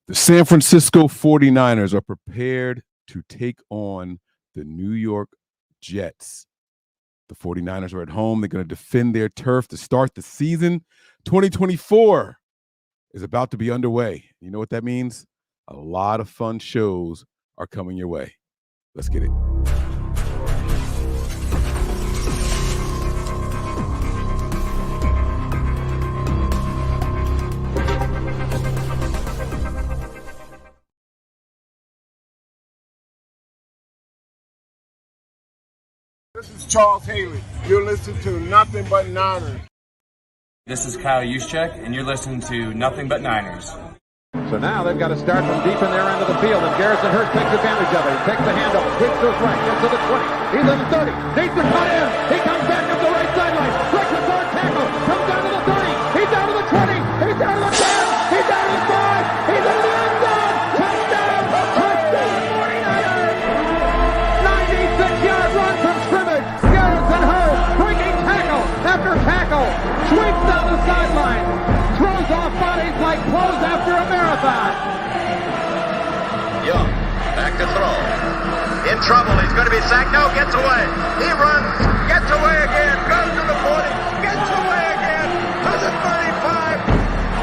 The San Francisco 49ers are prepared to take on the New York Jets. The 49ers are at home. They're going to defend their turf to start the season. 2024 is about to be underway. You know what that means? A lot of fun shows are coming your way. Let's get it. This is Charles Haley. You're listening to Nothing But Niners. This is Kyle Juszczyk, and you're listening to Nothing But Niners. So now they've got to start from deep in their end of the field, and Garrison Hurst takes advantage of it. He takes the handoff, sweeps to his right, gets to the 20. He's in the 30. Needs to cut in. He comes back up the right sideline. Breaks a hard tackle. Comes down to the 30. He's down to the 20. He's down to the 10. He's down to the 5. He's into the end zone. Touchdown! Touchdown! 49ers! 96-yard run from scrimmage. Garrison Hurst breaking tackle after tackle. Sweeps down the sideline. Throws off bodies like clothes after a marathon. Young, back to throw. In trouble, he's going to be sacked. No, gets away. He runs, gets away again, goes to the 40, gets away again, to the 35,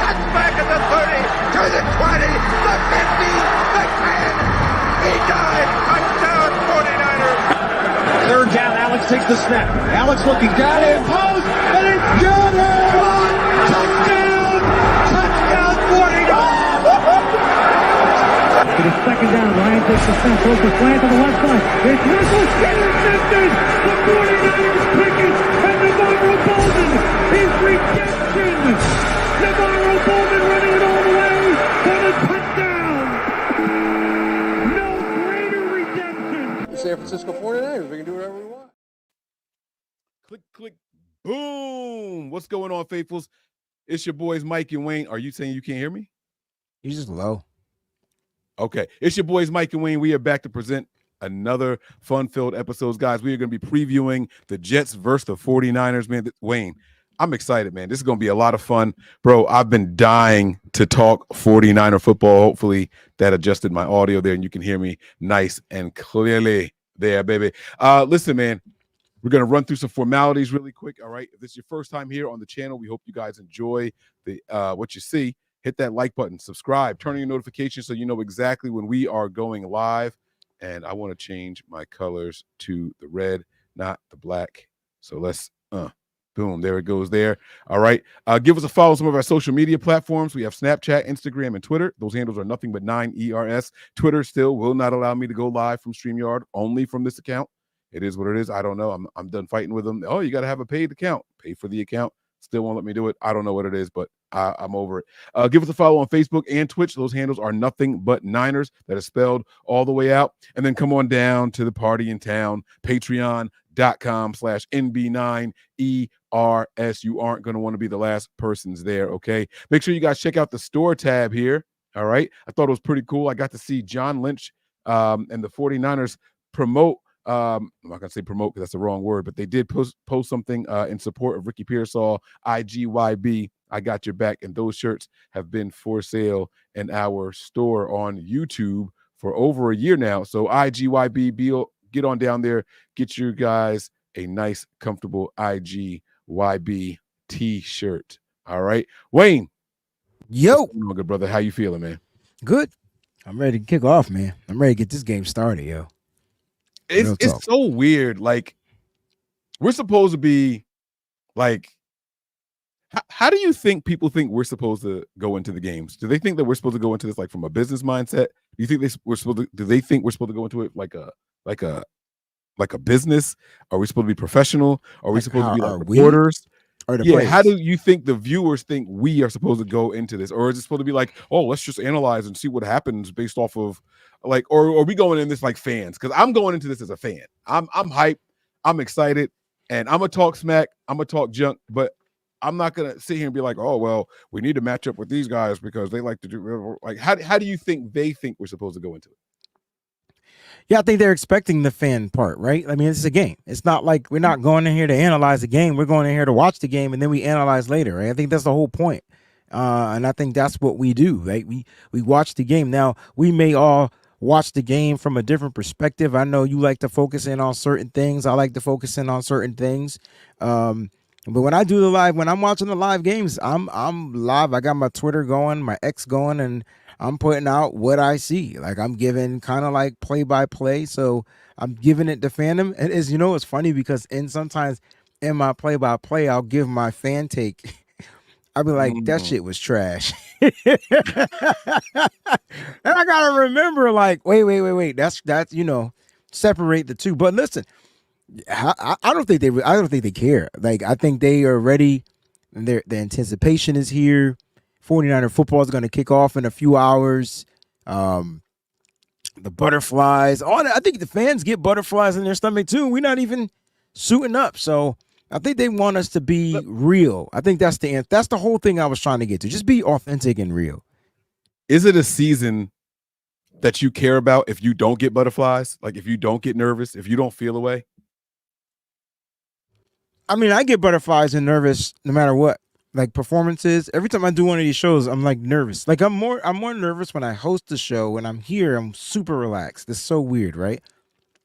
cuts back at the 30, to the 20, the 50, the 10. He died. Touchdown, 49ers. Third down, Alex takes the snap. Alex looking down in post, and it's got it! Touchdown! Touchdown, 49ers! It is second down. Ryan takes the snap, throws the slant to the left side. It's Russell intercepted. The 49ers pick it, and Navarro Bowman is redemption. Navarro Bowman running it all the way for the touchdown. No greater redemption. The San Francisco 49ers. We can do whatever we want. Click, click, boom. What's going on, faithfuls? It's your boys, Mike and Wayne. Are you saying you can't hear me? You're just low. Okay. It's your boys, Mike and Wayne. We are back to present another fun-filled episodes. Guys, we are going to be previewing the Jets versus the 49ers, man. Wayne, I'm excited, man. This is going to be a lot of fun. Bro, I've been dying to talk 49er football. Hopefully that adjusted my audio there and you can hear me nice and clearly there, baby. Listen, man. We're going to run through some formalities really quick, all right? If this is your first time here on the channel, we hope you guys enjoy the what you see. Hit that like button, subscribe, turn on your notifications so you know exactly when we are going live. And I want to change my colors to the red, not the black. So let's, boom, there it goes there. All right. Give us a follow on some of our social media platforms. We have Snapchat, Instagram, and Twitter. Those handles are Nothing But 9ERS. Twitter still will not allow me to go live from StreamYard, only from this account. It is what it is. I don't know. I'm done fighting with them. Oh, you got to have a paid account. Pay for the account. Still won't let me do it. I don't know what it is, but I'm over it. Give us a follow on Facebook and Twitch. Those handles are Nothing But Niners. That is spelled all the way out. And then come on down to the party in town, patreon.com/NB9ERS. You aren't going to want to be the last persons there, okay? Make sure you guys check out the store tab here, all right? I thought it was pretty cool. I got to see John Lynch and the 49ers promote. I'm not going to say promote because that's the wrong word, but they did post something in support of Ricky Pearsall, IGYB. I got your back. And those shirts have been for sale in our store on YouTube for over a year now. So IGYB, get on down there, get you guys a nice, comfortable IGYB t-shirt. All right. Wayne. Yo. Good brother. How you feeling, man? Good. I'm ready to kick off, man. I'm ready to get this game started, yo. It's so weird. Like, we're supposed to be like, how do you think people think we're supposed to go into the games? Do they think that we're supposed to go into this like from a business mindset? Do you think do they think we're supposed to go into it like a business? Are we supposed to be professional? Are we supposed to be like reporters? How do you think the viewers think we are supposed to go into this? Or is it supposed to be like, oh, let's just analyze and see what happens based off of like, or are we going in this like fans? Because I'm going into this as a fan. I'm hyped. I'm excited. And I'm going to talk smack. I'm going to talk junk. But I'm not going to sit here and be like, oh, well, we need to match up with these guys because they like to do like, how do you think they think we're supposed to go into it? Yeah, I think they're expecting the fan part, right? I mean, it's a game. It's not like we're not going in here to analyze the game. We're going in here to watch the game and then we analyze later, right? I think that's the whole point. And I think that's what we do, right? We watch the game. Now, we may all watch the game from a different perspective. I know you like to focus in on certain things. I like to focus in on certain things. But when I do the live, when I'm watching the live games, I'm live. I got my Twitter going, my X going, and I'm putting out what I see. Like I'm giving kind of like play by play. So I'm giving it to fandom. And as you know, it's funny because sometimes in my play by play, I'll give my fan take. I'll be like, that shit was trash. And I gotta remember, like, wait. That's separate the two. But listen, I don't think they care. Like, I think they are ready. And the anticipation is here. 49er football is going to kick off in a few hours. The butterflies, all that. I think the fans get butterflies in their stomach too. We're not even suiting up, so I think they want us to be real. I think that's the whole thing I was trying to get to. Just be authentic and real. Is it a season that you care about if you don't get butterflies? Like if you don't get nervous, if you don't feel away? I mean, I get butterflies and nervous no matter what. Like performances, every time I do one of these shows, I'm like nervous. Like I'm more nervous when I host the show. When I'm here, I'm super relaxed. It's so weird, right?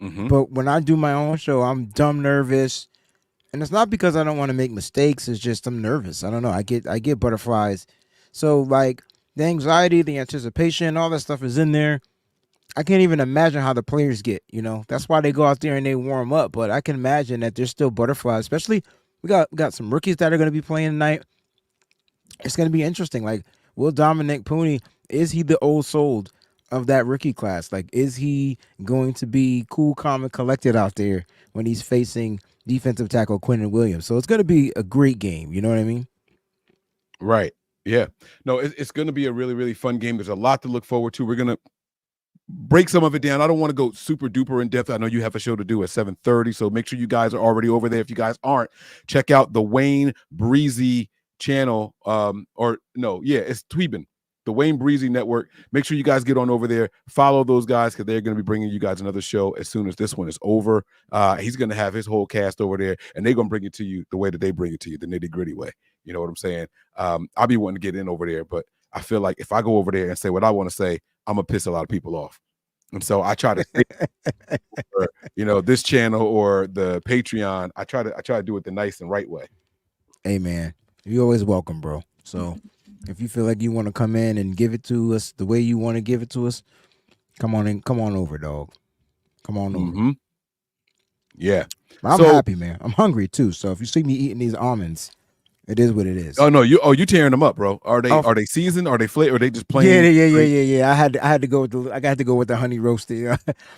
Mm-hmm. But when I do my own show, I'm dumb nervous. And it's not because I don't want to make mistakes. It's just I'm nervous. I don't know. I get butterflies. So like the anxiety, the anticipation, all that stuff is in there. I can't even imagine how the players get. That's why they go out there and they warm up. But I can imagine that there's still butterflies. Especially we got some rookies that are going to be playing tonight. It's going to be interesting. Like, will Dominic Pooney, is he the old soul of that rookie class? Like, is he going to be cool, calm, and collected out there when he's facing defensive tackle Quentin Williams? So it's going to be a great game. You know what I mean? Right. Yeah. No, it's going to be a really, really fun game. There's a lot to look forward to. We're going to break some of it down. I don't want to go super duper in depth. I know you have a show to do at 7:30, so make sure you guys are already over there. If you guys aren't, check out the Wayne Breezy channel. It's Tweeben, the Wayne Breezy Network. Make sure you guys get on over there, follow those guys, because they're going to be bringing you guys another show as soon as this one is over. He's going to have his whole cast over there, and they're going to bring it to you the way that they bring it to you, the nitty-gritty way. You know what I'm saying? I'll be wanting to get in over there, but I feel like if I go over there and say what I want to say, I'm gonna piss a lot of people off. And so I try to stay this channel or the Patreon. I try to do it the nice and right way. Hey man, you're always welcome, bro. So if you feel like you want to come in and give it to us the way you want to give it to us, come on over, dog. Come on over. Mm-hmm. Yeah. I'm happy, man. I'm hungry too. So if you see me eating these almonds, it is what it is. Oh no, you tearing them up, bro. Are they seasoned? Are they flavored? Are they just plain? Yeah. I had to go with the honey roasted.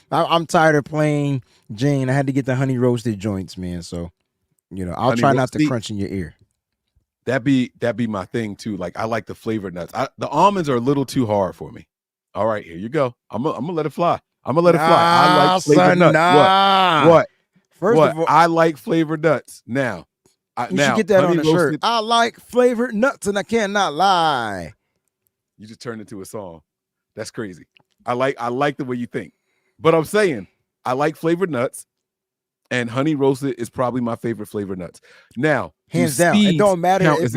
I'm tired of plain Jane. I had to get the honey roasted joints, man. So I'll honey try not to crunch in your ear. That be my thing too. Like I like the flavored nuts. The almonds are a little too hard for me. All right, here you go. I'm gonna let it fly. I like flavored nuts. Nah. What? First of all, I like flavored nuts. Now, you should get that on the shirt. I like flavored nuts, and I cannot lie. You just turned into a song. That's crazy. I like the way you think, but I'm saying I like flavored nuts, and honey roasted is probably my favorite flavored nuts. Now, hands down, it don't matter if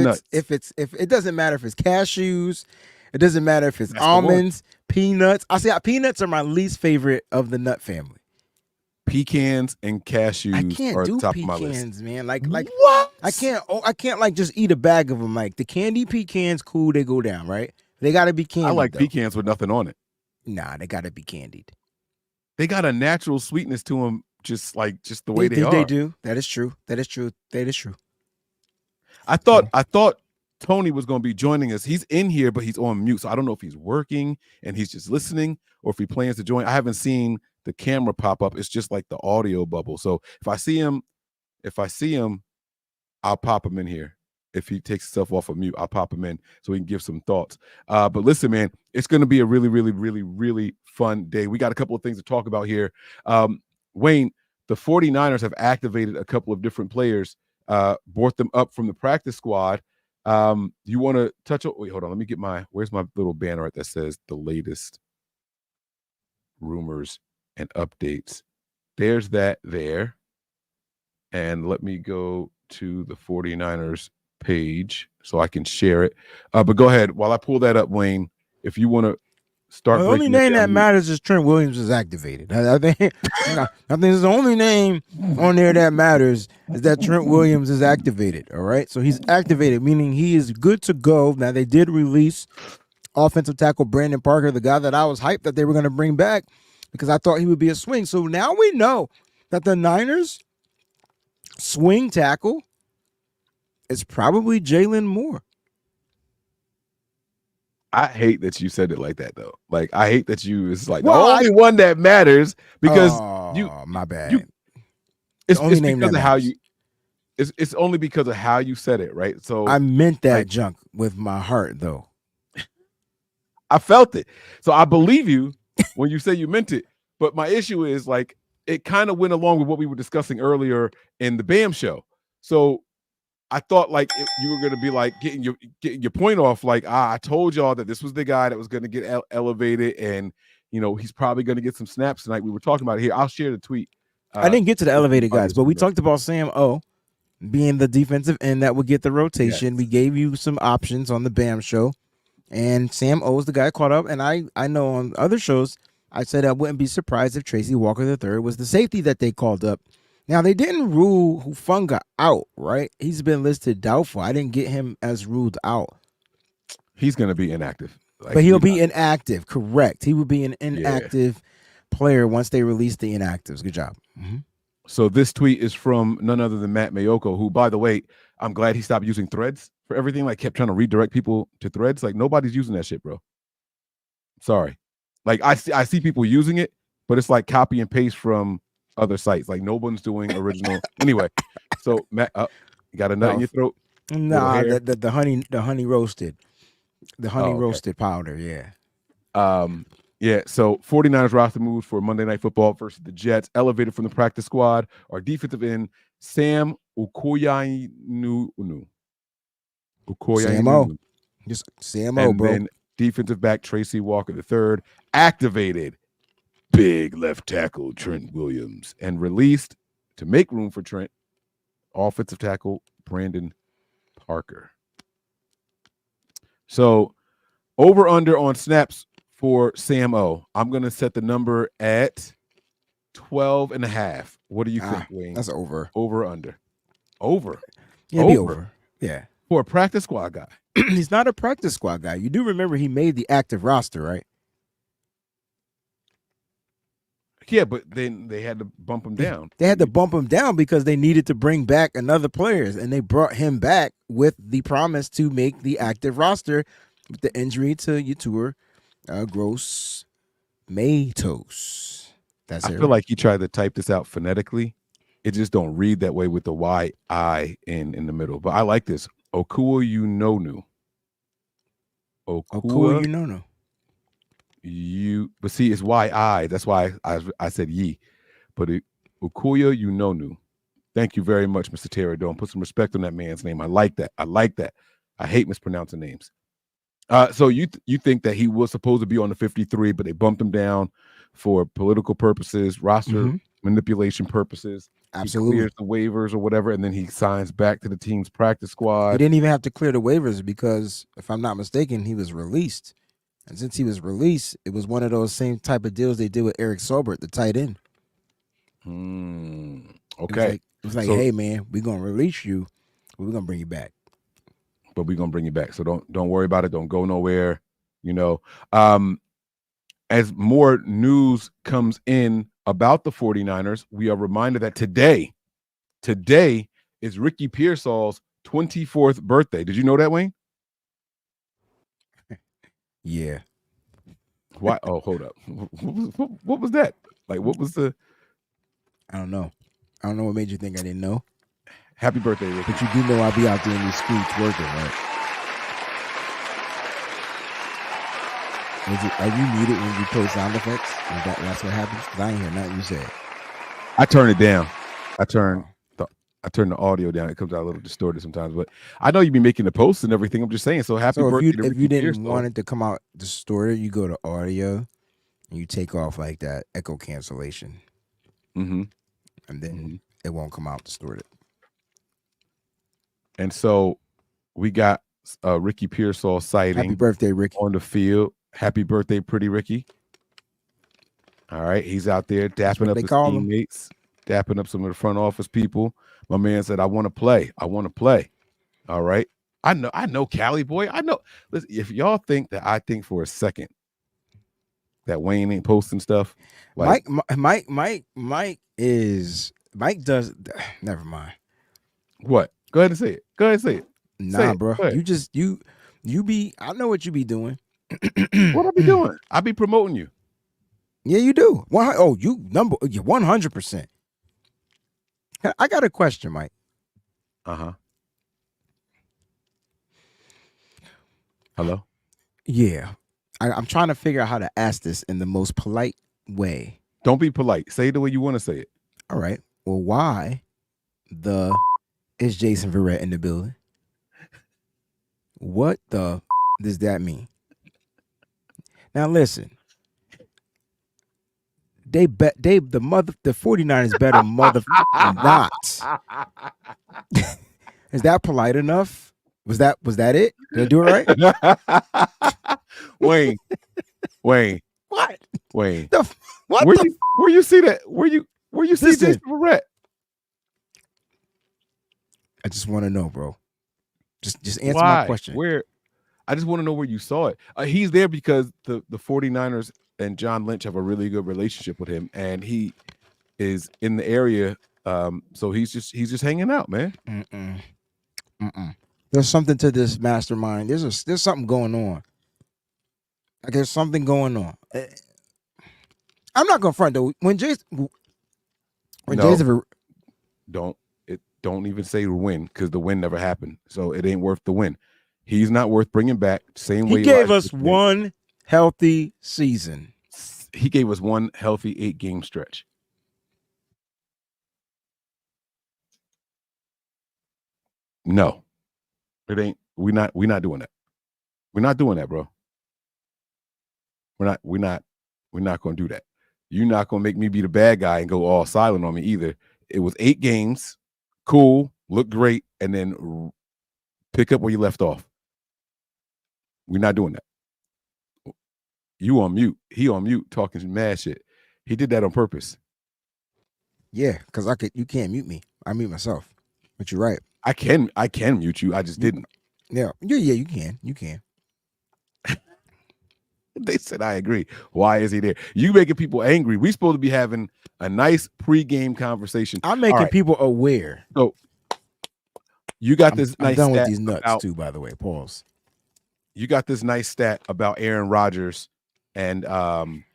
it doesn't matter if it's cashews. It doesn't matter if it's almonds, peanuts. I say peanuts are my least favorite of the nut family. Pecans and cashews I can't are do top pecans, of my list. man. Like what? I can't like just eat a bag of them. Like the candy pecans, cool, they go down, right? They gotta be candied. I like though. pecans with nothing on it. Nah, they gotta be candied. They got a natural sweetness to them, just the way they are. They do. That is true. I thought Tony was going to be joining us. He's in here, but he's on mute, so I don't know if he's working and he's just listening or if he plans to join. I haven't seen the camera pop up. It's just like the audio bubble. So if I see him, I'll pop him in here. If he takes himself off of mute, I'll pop him in so he can give some thoughts. But listen, man, it's going to be a really, really, really, really fun day. We got a couple of things to talk about here. Wayne, the 49ers have activated a couple of different players, brought them up from the practice squad. You want to touch on? Wait, hold on. Let me get where's my little banner that says the latest rumors and updates. There's that there. And let me go to the 49ers page so I can share it. But go ahead while I pull that up, Wayne. If you want to start, The only breaking it name down, that matters is Trent Williams is activated. I think it's the only name on there that matters is that Trent Williams is activated. All right, so he's activated, meaning he is good to go. Now they did release offensive tackle Brandon Parker, the guy that I was hyped that they were going to bring back because I thought he would be a swing. So now we know that the Niners swing tackle is probably Jalen Moore. I hate that you said it like that, though. Like, I hate that it's like Well, the only one that matters because my bad. It's only because name that of how matters. you. It's only because of how you said it, right? So I meant that like, junk with my heart, though. I felt it. So I believe you when you say you meant it. But my issue is like it kind of went along with what we were discussing earlier in the BAM show. So I thought like you were going to be like getting your point off. Like, I told y'all that this was the guy that was going to get elevated, and he's probably going to get some snaps tonight. We were talking about it here. I'll share the tweet. I didn't get to the elevated guys, but we talked about Sam O being the defensive end that would get the rotation. Yes. We gave you some options on the BAM show, and Sam O is the guy caught up. And I know on other shows I said I wouldn't be surprised if Tracy Walker III was the safety that they called up. Now, they didn't rule Hufanga out, right? He's been listed doubtful. I didn't get him as ruled out. He's going to be inactive. But he'll be inactive, correct. He will be an inactive player once they release the inactives. Good job. Mm-hmm. So this tweet is from none other than Matt Mayoko, who, by the way, I'm glad he stopped using Threads for everything. Like, kept trying to redirect people to Threads. Like, nobody's using that shit, bro. Sorry. Like, I see people using it, but it's like copy and paste from other sites. Like, no one's doing original. Anyway, so Matt, you got a nut in your throat? Nah, the honey roasted. The honey roasted powder, yeah. Yeah, so 49ers roster moves for Monday Night Football versus the Jets. Elevated from the practice squad are defensive end Sam Okoyainu. Sam O. Just Sam O, bro. And then defensive back Tracy Walker III. Activated big left tackle Trent Williams. And released to make room for Trent, offensive tackle Brandon Parker. So over under on snaps for Sam O. I'm going to set the number at 12.5. What do you think, Wayne? That's over. Over or under? Over. Yeah, be over. Yeah. For a practice squad guy. He's not a practice squad guy. You do remember he made the active roster, right? Yeah, but then they had to bump him down. They had to bump him down because they needed to bring back another players, and they brought him back with the promise to make the active roster with the injury to Yetur Gross Matos. I feel like he tried to type this out phonetically. It just don't read that way with the Y-I in the middle. But I like this. Okuayunonu. Okuayunonu. But see, it's Y-I. That's why I said ye. But Okuayunonu. Thank you very much, Mr. Terradome. Put some respect on that man's name. I like that. I hate mispronouncing names. So you think that he was supposed to be on the 53, but they bumped him down for political purposes, roster manipulation purposes. Absolutely. He clears the waivers or whatever, and then he signs back to the team's practice squad. He didn't even have to clear the waivers because, if I'm not mistaken, he was released. And since he was released, it was one of those same type of deals they did with Eric Sobert, the tight end. Okay. It was like, hey, man, we're going to release you, but we're going to bring you back. But we're going to bring you back. So don't worry about it. Don't go nowhere. As more news comes in about the 49ers, we are reminded that today is Ricky Pearsall's 24th birthday. Did you know that, Wayne? Yeah. Why? Oh, hold up. What was that? Like, what was the? I don't know. I don't know what made you think I didn't know. Happy birthday, Ricky. But you do know I'll be out there in these streets working, right? Are you muted when you play sound effects? That's what happens? Because I ain't hear nothing you said. I turn it down. I turn the audio down. It comes out a little distorted sometimes. But I know you be making the posts and everything. I'm just saying. So happy birthday to Ricky. If you didn't want it to come out distorted, you go to audio and you take off like that echo cancellation. And then it won't come out distorted. And so We got Ricky Pearsall sighting. Happy birthday, Ricky. On the field. Happy birthday, pretty Ricky. All right, he's out there dapping up his teammates, dapping up some of the front office people. My man said, I want to play. I want to play. All right. I know, Cali boy. I know. Listen, if y'all think that I think for a second that Wayne ain't posting stuff, like Mike does. Never mind. What? Go ahead and say it. Go ahead and say it. Nah, bro. You be. I know what you be doing. What I be doing? I be promoting you. Yeah, you do. You 100%. I got a question, Mike. Hello? Yeah. I'm trying to figure out how to ask this in the most polite way. Don't be polite. Say it the way you want to say it. All right. Well, why is Jason Verrett in the building? What does that mean? Now listen. The 49ers better mother not. Is that polite enough? Was that it? Did I do it right? Wayne. What? Wayne. What? Where you see that? Where you see Jason Verrett? I just want to know, bro. Just answer my question. Where? I just want to know where you saw it. He's there because the 49ers and John Lynch have a really good relationship with him, and he is in the area. So he's just hanging out, man. There's something to this mastermind. There's something going on. Like there's something going on. I'm not gonna front though. Don't even say win because the win never happened. So it ain't worth the win. He's not worth bringing back. Same way he gave us one healthy season. He gave us one healthy 8-game stretch. No, it ain't. We're not doing that. We're not doing that, bro. We're not going to do that. You're not going to make me be the bad guy and go all silent on me either. It was 8 games, cool, looked great, and then pick up where you left off. We're not doing that. You on mute. He on mute talking mad shit. He did that on purpose. Yeah, because you can't mute me. I mute myself. But you're right. I can mute you. I just didn't. Yeah, you can. You can. They said I agree. Why is he there? You making people angry. We supposed to be having a nice pregame conversation. I'm making people aware. So you got this I'm nice done stat with these nuts too, by the way. Pause. You got this nice stat about Aaron Rodgers and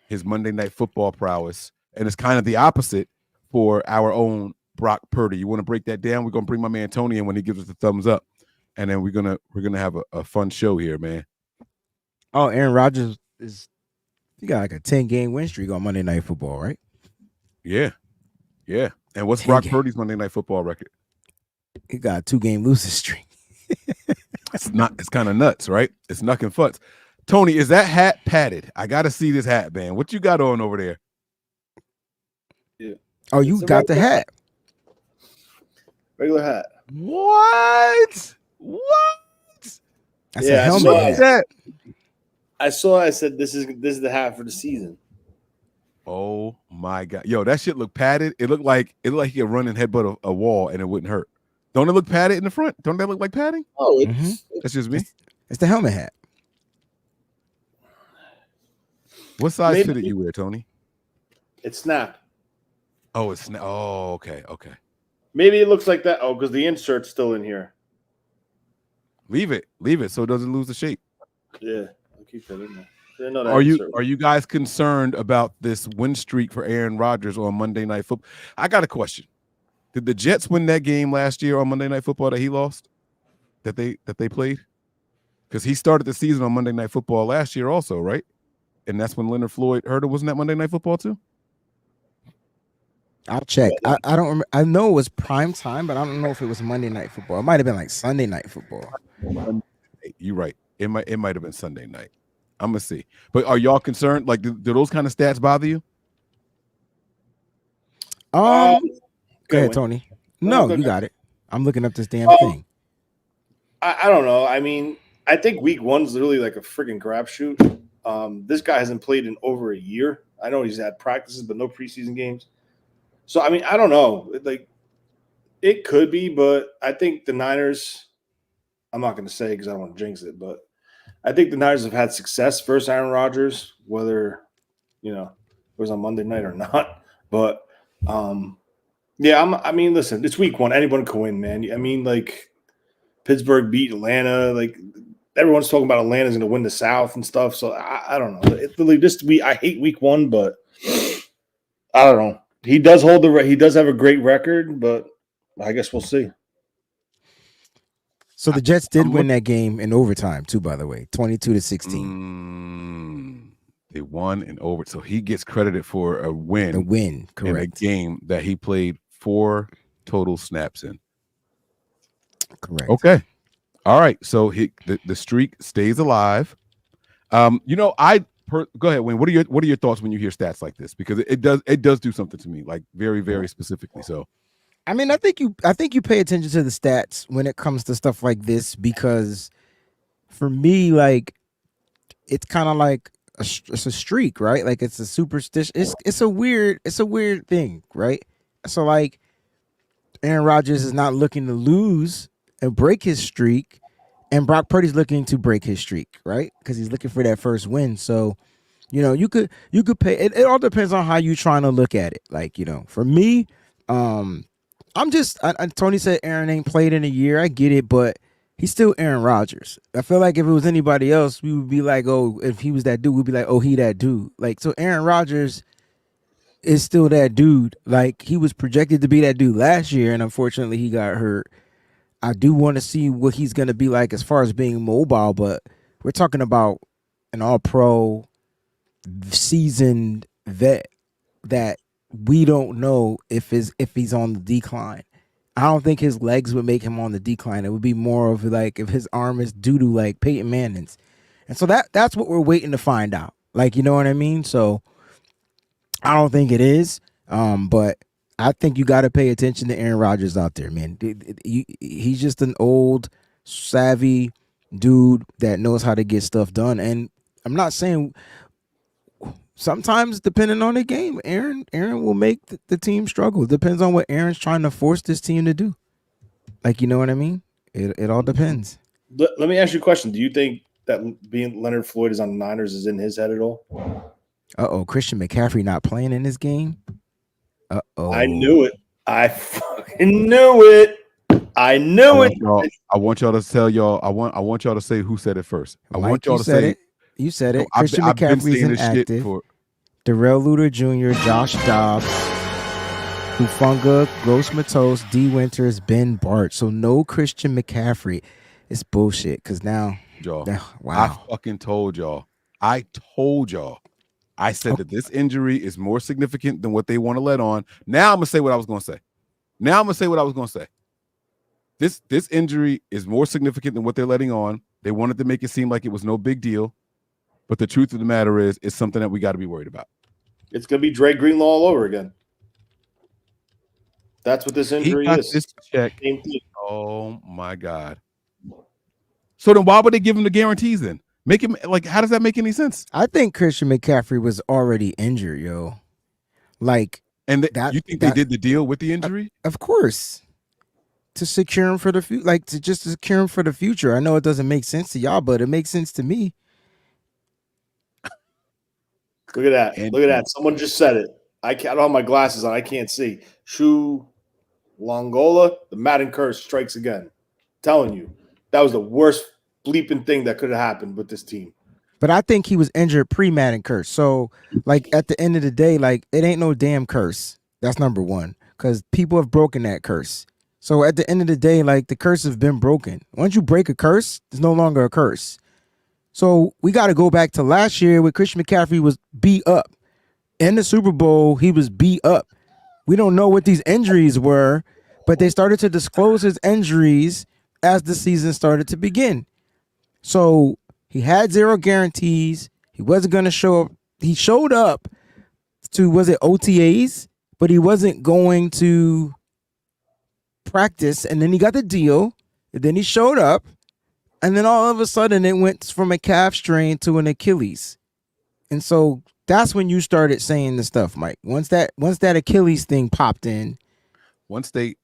his Monday Night Football prowess, and it's kind of the opposite for our own Brock Purdy. You want to break that down? We're gonna bring my man Tony in when he gives us the thumbs up, and then we're gonna have a fun show here, man. Oh, Aaron Rodgers he got like a 10-game win streak on Monday Night Football, right? Yeah. And what's Brock Purdy's Monday Night Football record? He got a 2-game losing streak. It's kind of nuts, right? It's knuck and futz. Tony, is that hat padded? I got to see this hat, man. What you got on over there? Yeah. Oh, you got the hat. Regular hat. What? That's a helmet hat. I saw. I said, "This is the hat for the season." Oh my god, yo, that shit looked padded. It looked like he could run and headbutt a wall and it wouldn't hurt. Don't it look padded in the front? Don't that look like padding? Oh, that's just me. It's the helmet hat. What size fit did you wear, Tony? It's snap. Oh, it's snap. Oh, okay. Maybe it looks like that. Oh, because the insert's still in here. Leave it so it doesn't lose the shape. Yeah, I'll keep that in there. Are you guys concerned about this win streak for Aaron Rodgers on Monday Night Football? I got a question. Did the Jets win that game last year on Monday Night Football that he lost? That they played? Because he started the season on Monday Night Football last year also, right? And that's when Leonard Floyd hurt it. Wasn't that Monday Night Football too? I'll check. I don't remember. I know it was prime time, but I don't know if it was Monday Night Football. It might have been like Sunday Night Football. You're right. It might have been Sunday night. I'm gonna see. But are y'all concerned? Like, do those kind of stats bother you? Go ahead, Tony. No, you got it. I'm looking up this damn thing. I don't know. I mean, I think week one's really like a freaking crapshoot. This guy hasn't played in over a year. I know he's had practices, but no preseason games. So I mean, I don't know. Like, it could be, but I think the Niners. I'm not going to say because I don't want to jinx it, but I think the Niners have had success versus Aaron Rodgers, whether it was on Monday night or not. But yeah, I mean, listen, it's week one. Anyone can win, man. I mean, like Pittsburgh beat Atlanta. Like everyone's talking about Atlanta's going to win the South and stuff. So I don't know. It's really this week. I hate week one, but I don't know. He does he does have a great record, but I guess we'll see. So the Jets did win that game in overtime too, by the way, 22-16. They won in over. So he gets credited for a win. The win, correct. In a game that he played 4 total snaps in. Correct. Okay. All right. So the streak stays alive. Go ahead, Wayne. What are your thoughts when you hear stats like this? Because it does do something to me, like very, very specifically. So I mean, I think you pay attention to the stats when it comes to stuff like this, because for me, like, it's kind of like it's a streak, right? Like, it's a superstition. It's a weird thing, right? So like, Aaron Rodgers is not looking to lose and break his streak, and Brock Purdy's looking to break his streak, right? Because he's looking for that first win. So, you could pay. It all depends on how you trying to look at it. Like, for me, Tony said Aaron ain't played in a year. I get it, but he's still Aaron Rodgers. I feel like if it was anybody else, we would be like, oh, if he was that dude, we'd be like, oh, he that dude. Like, so Aaron Rodgers is still that dude. Like, he was projected to be that dude last year, and unfortunately he got hurt. I do want to see what he's going to be like as far as being mobile, but we're talking about an all-pro seasoned vet that we don't know if he's on the decline. I don't think his legs would make him on the decline. It would be more of like if his arm is doo-doo like Peyton Manning's. And so that's what we're waiting to find out. Like, you know what I mean? So I don't think it is. But I think you got to pay attention to Aaron Rodgers out there, man. He's just an old, savvy dude that knows how to get stuff done. And I'm not saying sometimes, depending on the game, Aaron will make the team struggle. It depends on what Aaron's trying to force this team to do. Like, you know what I mean? It all depends. Let me ask you a question. Do you think that being Leonard Floyd is on the Niners is in his head at all? Christian McCaffrey not playing in this game? I knew it. I fucking knew it. I knew it. I want y'all to tell y'all. I want y'all to say who said it first. I want y'all to say it. You said it. Christian McCaffrey's inactive. Darrell Luter Jr., Josh Dobbs, Hufanga, Gross Matos, D. Winters, Ben Bart. So no Christian McCaffrey. It's bullshit. Because now, y'all, wow. I fucking told y'all. I said that this injury is more significant than what they want to let on. Now I'm gonna say what I was gonna say. This injury is more significant than what they're letting on. They wanted to make it seem like it was no big deal. But the truth of the matter is, it's something that we got to be worried about. It's going to be Dre Greenlaw all over again. That's what this injury is. This check. Oh, my God. So then why would they give him the guarantees then? Make him, like, how does that make any sense? I think Christian McCaffrey was already injured, yo. Like, and you think they did the deal with the injury? Of course. To secure him for the future, like to secure him for the future. I know it doesn't make sense to y'all, but it makes sense to me. Look at that. Look at that. Someone just said it. I don't have my glasses on. I can't see. Shu Longola, the Madden curse strikes again. I'm telling you, that was the worst bleeping thing that could have happened with this team. But I think he was injured pre-Madden curse. So, like, at the end of the day, like, it ain't no damn curse. That's number one. Because people have broken that curse. So, at the end of the day, like, the curse has been broken. Once you break a curse, it's no longer a curse. So we got to go back to last year where Christian McCaffrey was beat up. In the Super Bowl, he was beat up. We don't know what these injuries were, but they started to disclose his injuries as the season started to begin. So he had 0 guarantees. He wasn't going to show up. He showed up to, was it OTAs? But he wasn't going to practice. And then he got the deal. And then he showed up. And then all of a sudden it went from a calf strain to an Achilles. And so that's when you started saying the stuff, Mike. Once that Achilles thing popped in. Once they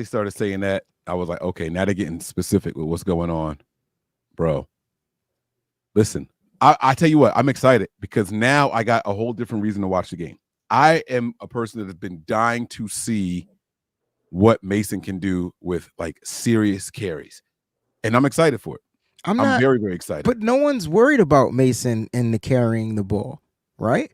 started saying that, I was like, okay, now they're getting specific with what's going on. Bro. Listen, I tell you what, I'm excited because now I got a whole different reason to watch the game. I am a person that has been dying to see what Mason can do with like serious carries. And I'm excited for it. I'm very, very excited. But no one's worried about Mason and the carrying the ball, right?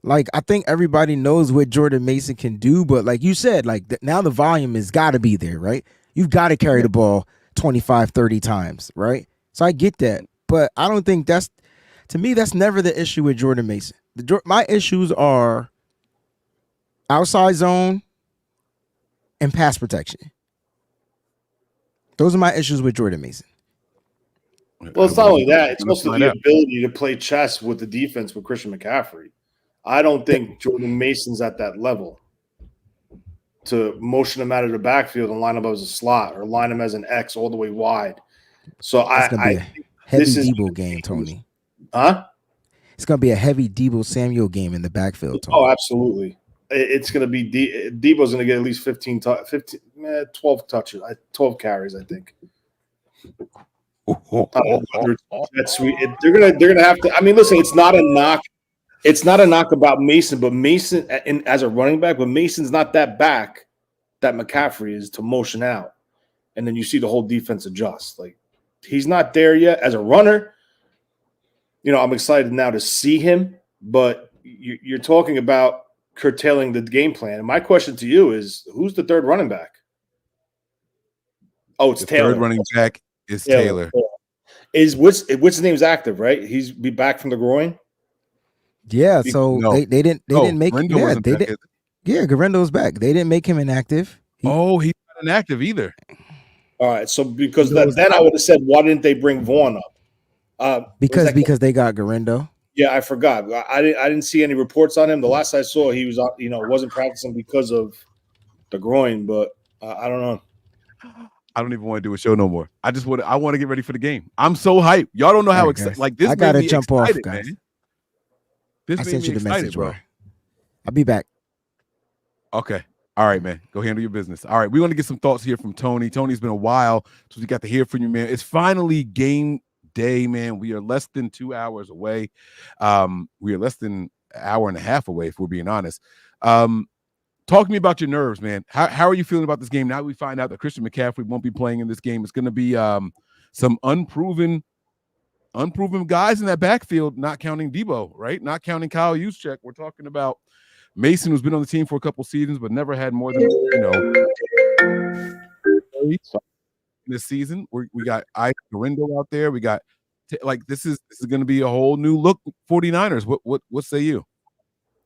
Like, I think everybody knows what Jordan Mason can do, but like you said, like now the volume has got to be there, right? You've got to carry the ball 25, 30 times, right? So I get that. But I don't think to me, that's never the issue with Jordan Mason. My issues are outside zone and pass protection. Those are my issues with Jordan Mason. Well, it's not only that. It's also the ability to play chess with the defense with Christian McCaffrey. I don't think Jordan Mason's at that level to motion him out of the backfield and line him up as a slot or line him as an X all the way wide. So it's gonna be a heavy Debo game, Tony. Huh? It's gonna be a heavy Debo Samuel game in the backfield, Tony. Oh, absolutely. It's gonna be Debo's gonna get at least 12 touches, 12 carries, I think. That's sweet. They're gonna have to. I mean, listen, it's not a knock. It's not a knock about Mason, but Mason as a running back, but Mason's not that back that McCaffrey is to motion out, and then you see the whole defense adjust. Like he's not there yet as a runner. You know, I'm excited now to see him, but you're talking about curtailing the game plan. And my question to you is, who's the third running back? Oh, it's Taylor. Third running back is Taylor. Is what's name's active, right? He's be back from the groin. Yeah, so they didn't make him. Yeah, they did. Yeah, Garendo's back. They didn't make him inactive. He's not inactive either. All right, so because then I would have said, why didn't they bring Vaughn up? Because they got Garendo. Yeah, I forgot. I didn't see any reports on him. The last I saw, he was wasn't practicing because of the groin. But I don't know. I don't even want to do a show no more. I want to get ready for the game. I'm so hyped. Y'all don't know how excited. Like this. I gotta jump off, guys. Man. This made me excited, bro. I'll be back. Okay. All right, man. Go handle your business. All right. We want to get some thoughts here from Tony. Tony's been a while since we got to hear from you, man. It's finally game day, man. We are less than 2 hours away. We are less than an hour and a half away, if we're being honest. Talk to me about your nerves, man. How are you feeling about this game? Now we find out that Christian McCaffrey won't be playing in this game. It's going to be some unproven guys in that backfield, not counting Debo, right? Not counting Kyle Juszczyk. We're talking about Mason, who's been on the team for a couple seasons, but never had more than, this season. We got Garendo out there. We got this is going to be a whole new look 49ers. What say you?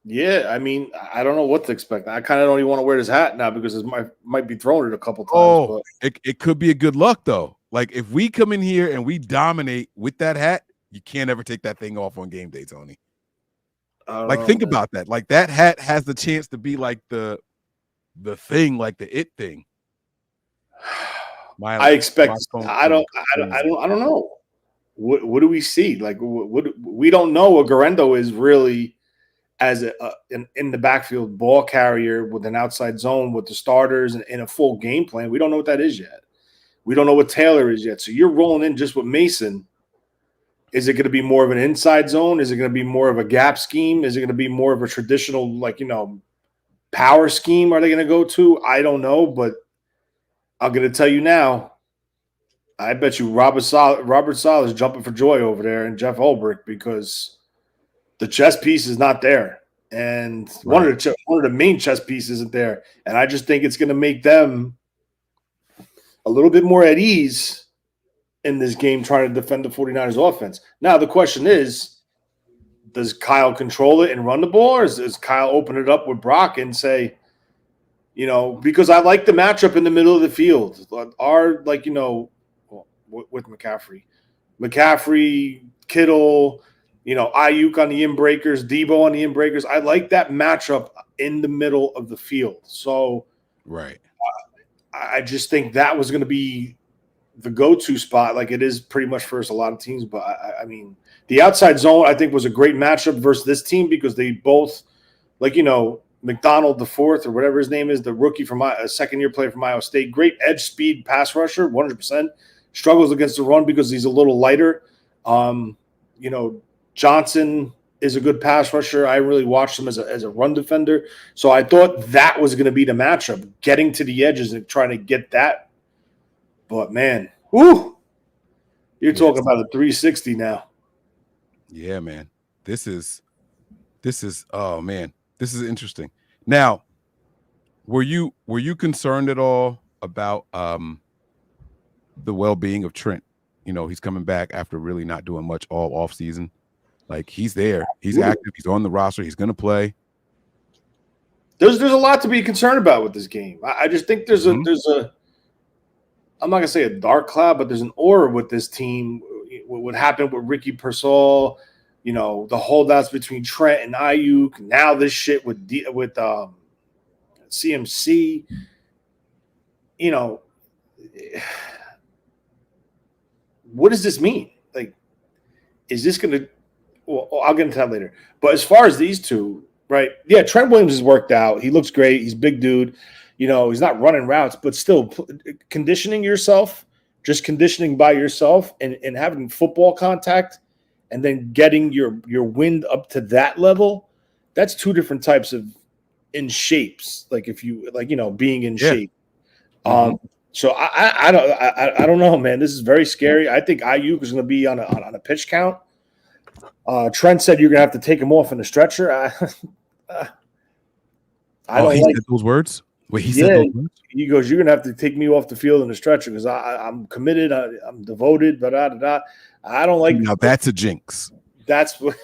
Yeah, I mean, I don't know what to expect. I kind of don't even want to wear this hat now because it might be thrown it a couple times. Oh, but it could be a good luck though. Like if we come in here and we dominate with that hat, you can't ever take that thing off on game day, Tony. Think about that. Like that hat has the chance to be like the thing, like the it thing. I expect. I don't know. What do we see? Like what we don't know what Garendo is really as in the backfield ball carrier with an outside zone with the starters and in a full game plan. We don't know what that is yet. We don't know what Taylor is yet. So you're rolling in just with Mason. Is it going to be more of an inside zone? Is it going to be more of a gap scheme? Is it going to be more of a traditional, power scheme? Are they going to go to? I don't know, but I'm going to tell you now. I bet you Robert Saleh is jumping for joy over there and Jeff Ulbrich because the chess piece is not there. And one of the main chess pieces isn't there. And I just think it's going to make them a little bit more at ease in this game trying to defend the 49ers offense. Now, the question is, does Kyle control it and run the ball, or does Kyle open it up with Brock and say, because I like the matchup in the middle of the field. With McCaffrey, Kittle, Ayuk on the inbreakers, Debo on the inbreakers. I like that matchup in the middle of the field. So, right. I just think that was going to be the go-to spot like it is pretty much for a lot of teams. But I mean, the outside zone I think was a great matchup versus this team because they both, like, you know, McDonald the fourth or whatever his name is, the rookie from a second-year player from Iowa State, great edge speed pass rusher, 100%. Struggles against the run because he's a little lighter. You know, Johnson is a good pass rusher. I really watched him as a run defender. So I thought that was going to be the matchup, getting to the edges and trying to get that. But, man, you're talking about a 360 now. Yeah, man. This is oh man, this is interesting. Now, were you concerned at all about the well-being of Trent? You know, he's coming back after really not doing much all off season. Like, he's there, he's active, he's on the roster, he's going to play. There's a lot to be concerned about with this game. I just think there's a I'm not gonna say a dark cloud, but there's an aura with this team. What happened with Ricky Pearsall, you know, the holdouts between Trent and Ayuk. Now this shit with CMC. You know, what does this mean? Like, is this gonna? Well, I'll get into that later. But as far as these two, right? Yeah, Trent Williams has worked out. He looks great. He's a big dude. You know, he's not running routes, but still conditioning yourself, just conditioning by yourself and having football contact and then getting your wind up to that level, that's two different types of in shapes. Like if you like, you know, being in shape. So I don't know, man. This is very scary. I think Ayuk is going to be on a pitch count. Trent said you're going to have to take him off in the stretcher. I don't he like said those words. Wait, he said those words? He goes, you're gonna have to take me off the field in the stretcher because I'm committed, I'm devoted, I don't like. Now that's a jinx. That's what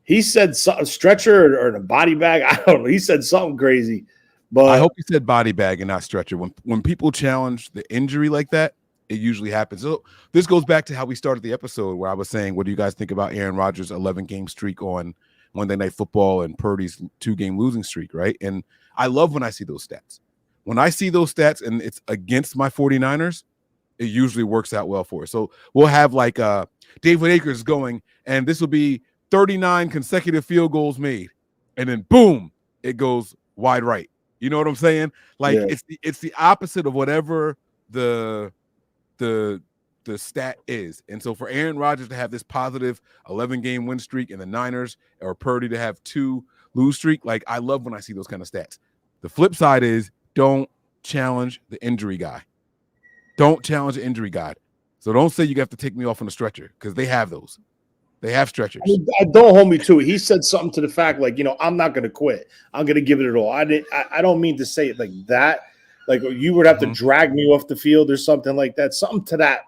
he said. Something stretcher or in a body bag. I don't know. He said something crazy, but I hope he said body bag and not stretcher. When people challenge the injury like that, it usually happens. So this goes back to how we started the episode where I was saying, what do you guys think about Aaron Rodgers' 11-game streak on Monday Night Football and Purdy's 2-game losing streak, right? And I love when I see those stats. When I see those stats and it's against my 49ers, it usually works out well for us. So we'll have like David Akers going, and this will be 39 consecutive field goals made. And then boom, it goes wide right. You know what I'm saying? Like it's the opposite of whatever the stat is. And so for Aaron Rodgers to have this positive 11-game win streak and the Niners or Purdy to have 2 lose streak, like I love when I see those kind of stats. The flip side is don't challenge the injury guy. Don't challenge the injury guy. So don't say you have to take me off on a stretcher because they have those. They have stretchers. Don't hold me to it. He said something to the fact like, you know, I'm not going to quit. I'm going to give it all. I don't mean to say it like that. Like you would have to drag me off the field or something like that. Something to that.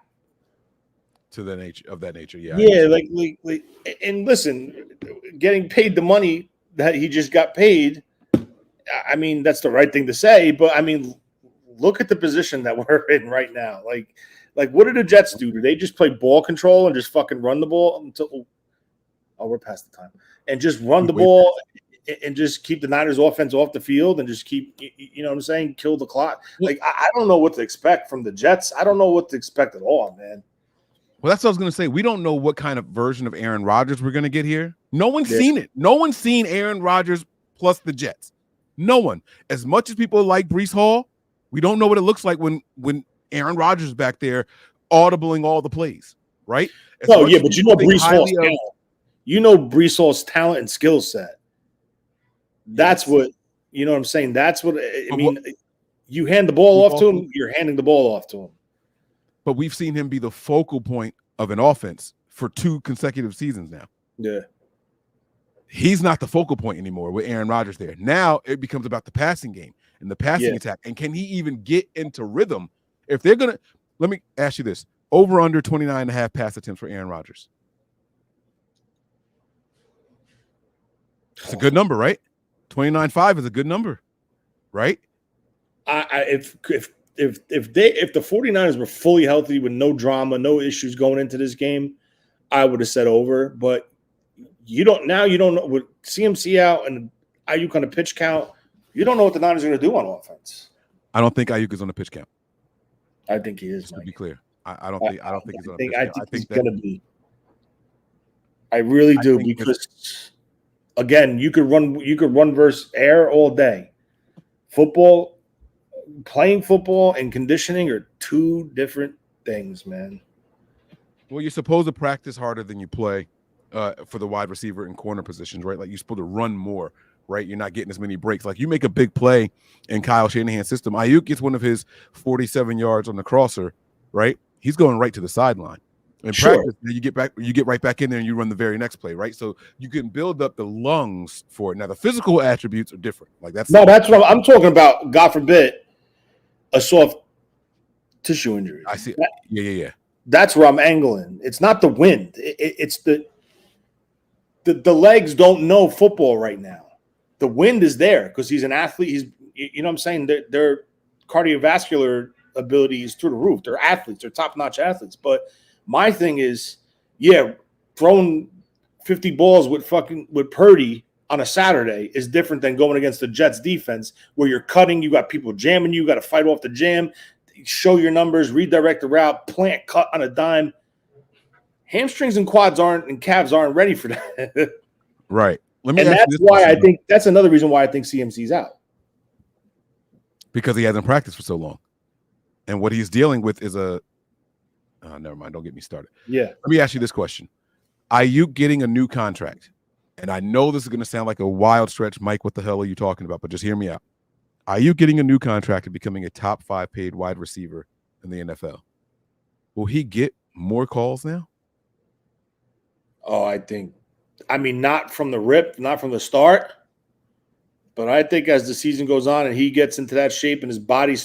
To the nature of that nature, yeah. Yeah, like, and listen, getting paid the money that he just got paid, I mean, that's the right thing to say, but I mean, look at the position that we're in right now. Like what did the Jets do? Do they just play ball control and just fucking run the ball until we're past the time and just run the ball and just keep the Niners offense off the field and just keep, you know what I'm saying, kill the clock? Like, I don't know what to expect from the Jets. I don't know what to expect at all, man. Well, that's what I was going to say. We don't know what kind of version of Aaron Rodgers we're going to get here. No one's seen it. No one's seen Aaron Rodgers plus the Jets. No one. As much as people like Breece Hall, we don't know what it looks like when Aaron Rodgers is back there audibling all the plays, right? But you know Breece Hall's talent. You know Breece Hall's talent and skill set. That's what, you know what I'm saying? That's what, I mean, you hand the ball off to him, you're handing the ball off to him. But we've seen him be the focal point of an offense for 2 consecutive seasons now. Yeah. He's not the focal point anymore with Aaron Rodgers there. Now it becomes about the passing game and the passing attack. And can he even get into rhythm? If they're going to, let me ask you this, over under 29.5 pass attempts for Aaron Rodgers. It's a good number, right? 29.5 is a good number, right? If the 49ers were fully healthy with no drama, no issues going into this game, I would have said over. But you don't know with CMC out and Ayuk on a pitch count, you don't know what the Niners are going to do on offense. I don't think Ayuk is on the pitch count. I think he is. Just to Mike. be clear, I don't think he's on a pitch I count. think I think he's that gonna be. I really do think because again, you could run versus air all day. Football, playing football and conditioning are two different things, man. well, you're supposed to practice harder than you play for the wide receiver and corner positions, right? Like you're supposed to run more, right? You're not getting as many breaks. Like you make a big play in Kyle Shanahan's system. Ayuk gets one of his 47 yards on the crosser, right? He's going right to the sideline. In practice, you get right back in there and you run the very next play, right? So you can build up the lungs for it. Now the physical attributes are different. Like that's what I'm talking about. God forbid, a soft tissue injury. I see. Yeah. That's where I'm angling. It's not the wind. It's the legs don't know football right now. The wind is there because he's an athlete. He's, you know what I'm saying? Their cardiovascular ability is through the roof. They're athletes. They're top-notch athletes. But my thing is, throwing 50 balls with Purdy on a Saturday is different than going against the Jets defense where you're cutting, you got people jamming you got to fight off the jam, show your numbers, redirect the route, plant, cut on a dime. Hamstrings and quads and calves aren't ready for that. Right. And that's why I think that's another reason why I think CMC's out. Because he hasn't practiced for so long. And what he's dealing with is never mind, don't get me started. Yeah. Let me ask you this question. Ayuk getting a new contract, and I know this is going to sound like a wild stretch, Mike, what the hell are you talking about? But just hear me out. Ayuk getting a new contract and becoming a top 5 paid wide receiver in the NFL. Will he get more calls now? Oh, not from the rip, not from the start. But I think as the season goes on and he gets into that shape and his body